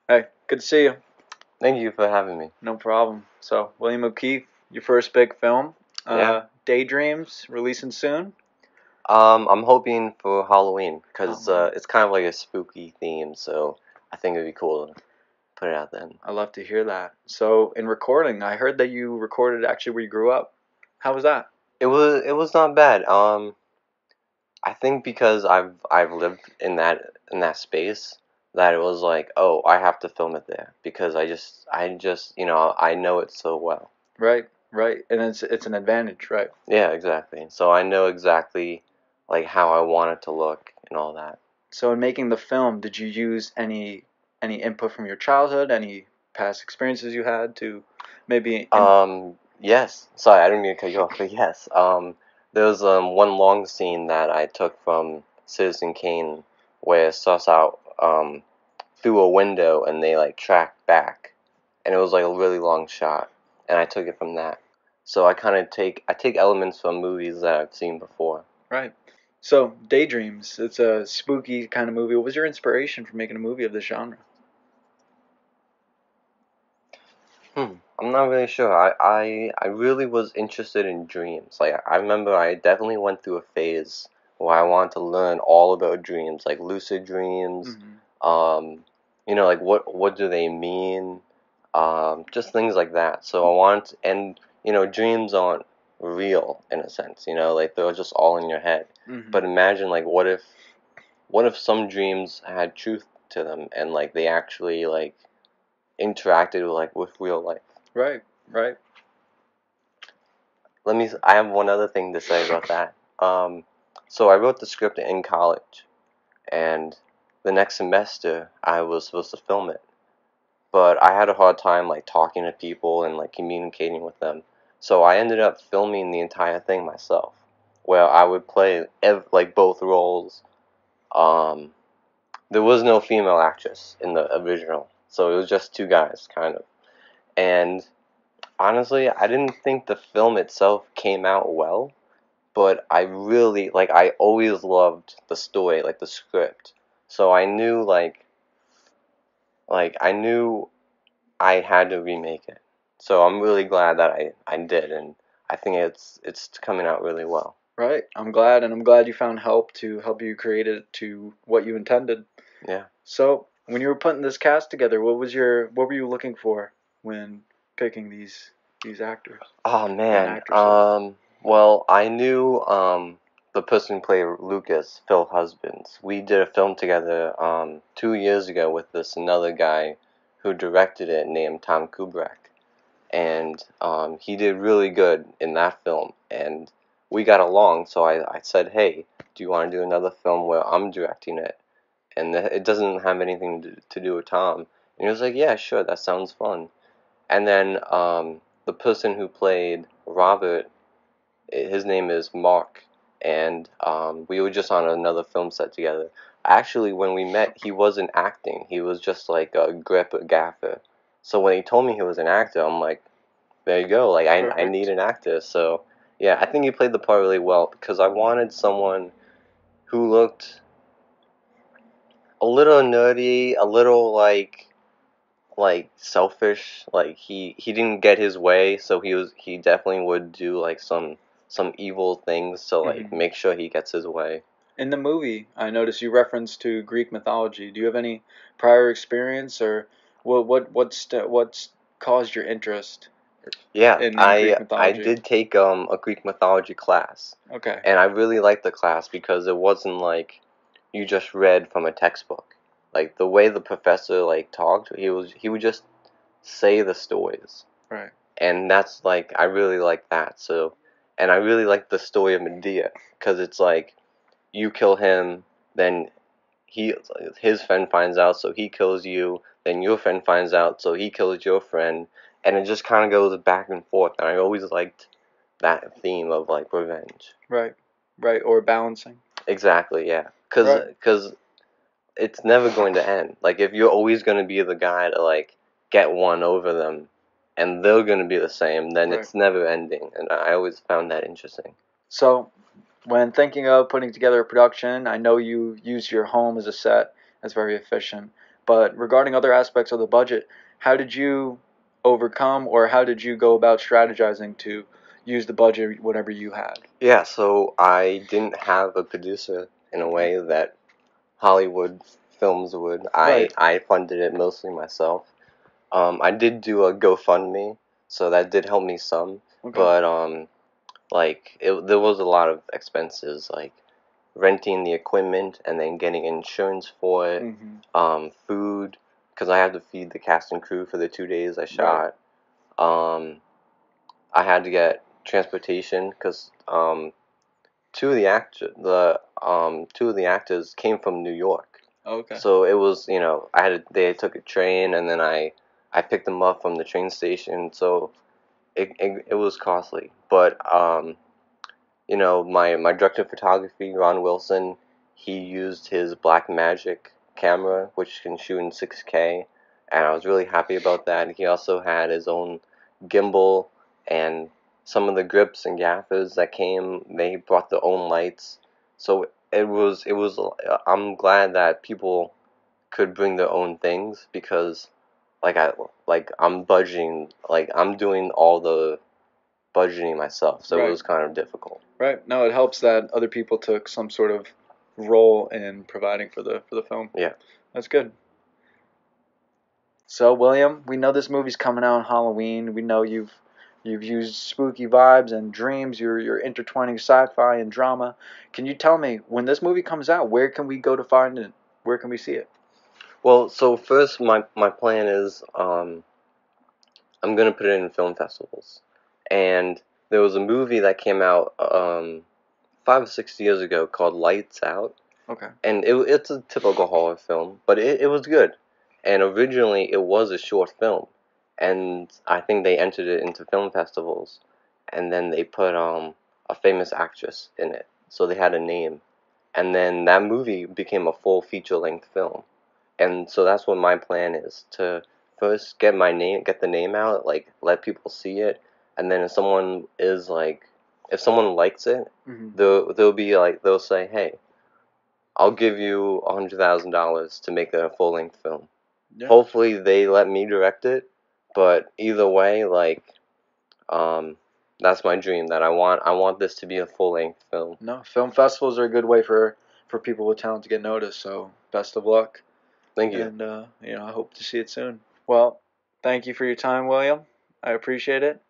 Hey, good to see you. Thank you for having me. No problem. So, William O'Keefe, your first big film, Yeah. Daydreams, releasing soon. I'm hoping for Halloween Oh because man, it's kind of like a spooky theme, so I think it'd be cool to put it out then. I love to hear that. So, in recording, I heard that you recorded actually where you grew up. How was that? It was not bad. I think because I've lived in that space that it was like, oh, I have to film it there because I just I know it so well. Right, right, and it's an advantage, right? Yeah, exactly. So I know exactly like how I want it to look and all that. So, in making the film, did you use any input from your childhood, any past experiences you had to maybe? Yes. Sorry, I didn't mean to cut you off, but yes. There was one long scene that I took from Citizen Kane where it starts out through a window and they like track back, and it was like a really long shot, and I took it from that. So I take elements from movies that I've seen before. Right. So, Daydreams, it's a spooky kind of movie. What was your inspiration for making a movie of this genre? I'm not really sure. I really was interested in dreams. Like I remember I definitely went through a phase where I wanted to learn all about dreams, like lucid dreams, Hmm. um, like what do they mean? Just things like that. So I wanted to, and dreams aren't real in a sense, like they're just all in your head. Hmm. But imagine like what if some dreams had truth to them and like they actually like interacted with real life. Right, right. I have one other thing to say about that. So I wrote the script in college, and the next semester I was supposed to film it, but I had a hard time like talking to people and like communicating with them. So I ended up filming the entire thing myself, where I would play like both roles. Um, there was no female actress in the original, so it was just two guys, kind of. And honestly, I didn't think the film itself came out well, but I really like I always loved the story, like the script. So I knew like I knew I had to remake it. So I'm really glad that I did, and I think it's coming out really well. Right. I'm glad, and I'm glad you found help to help you create it to what you intended. Yeah. So, when you were putting this cast together, what were you looking for when picking these actors Oh and man. actresses? Well, I knew the person who played Lucas, Phil Husbands. We did a film together 2 years ago with this another guy who directed it named Tom Kubrick. And he did really good in that film, and we got along. So I said, "Hey, do you want to do another film where I'm directing it, and it doesn't have anything to do with Tom?" And he was like, "Yeah, sure, that sounds fun." And then the person who played Robert, his name is Mark, and we were just on another film set together. Actually, when we met, he wasn't acting; he was just like a grip gaffer. So when he told me he was an actor, I'm like, there you go. Like I need Perfect. an actor. So yeah, I think he played the part really well because I wanted someone who looked a little nerdy, a little like selfish. Like he didn't get his way, so he definitely would do like some evil things to like Hmm. make sure he gets his way. In the movie, I noticed you referenced to Greek mythology. Do you have any prior experience, or what's caused your interest Yeah, in Greek I mythology? did take a Greek mythology class, Okay. and I really liked the class because it wasn't like you just read from a textbook. Like the way the professor like talked, he would just say the stories, Right. and that's like I really like that. So, and I really like the story of Medea because it's like you kill him, then he his friend finds out, so he kills you. Then your friend finds out, so he kills your friend, and it just kind of goes back and forth. And I always liked that theme of like revenge. Right. Right. Or balancing. Exactly, yeah. Cause, Right. cause it's never going to end. Like if you're always going to be the guy to like get one over them, and they're going to be the same, then Right. it's never ending. And I always found that interesting. So, when thinking of putting together a production, I know you use your home as a set. That's very efficient. But regarding other aspects of the budget, how did you overcome, or how did you go about strategizing to use the budget whatever you had? Yeah, so I didn't have a producer in a way that Hollywood films would. I Right. I funded it mostly myself. I did do a GoFundMe, so that did help me some. Okay. But like there was a lot of expenses, like renting the equipment and then getting insurance for it, Mhm. food, because I had to feed the cast and crew for the 2 days I Right. shot. Um, I had to get transportation because two of the actors came from New York. Okay. So it was, they took a train and then I picked them up from the train station. So it was costly. But my director of photography, Ron Wilson, he used his Blackmagic camera, which can shoot in 6K, and I was really happy about that. He also had his own gimbal, and some of the grips and gaffers that came, they brought their own lights. So it was. I'm glad that people could bring their own things because, I'm budgeting, like I'm doing all the budgeting myself, so it Right. was kind of difficult. Right. No, it helps that other people took some sort of role in providing for the film. Yeah. That's good. So, William, we know this movie's coming out on Halloween. We know you've used spooky vibes and dreams. You're intertwining sci-fi and drama. Can you tell me when this movie comes out, where can we go to find it? Where can we see it? Well, so first, my plan is I'm gonna put it in film festivals, and there was a movie that came out 5 or 6 years ago called Lights Out, Okay. and it's a typical horror film, but it was good. And originally, it was a short film, and I think they entered it into film festivals, and then they put a famous actress in it, so they had a name, and then that movie became a full feature length film. And so that's what my plan is, to first get the name out, like let people see it, and then if someone likes it, Hmm. they'll be like, they'll say, hey, I'll give you $100,000 to make a full length film. Yeah. Hopefully they let me direct it, but either way, um, that's my dream, that I want this to be a full length film. No, film festivals are a good way for people with talent to get noticed. So, best of luck, Thank you. and I hope to see it soon. Well, thank you for your time, William. I appreciate it.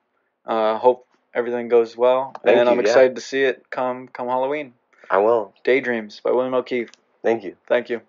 Hope everything goes well, Thank and you. I'm Yeah, excited to see it come Halloween. I will. Daydreams by William O'Keefe. Thank you. Thank you.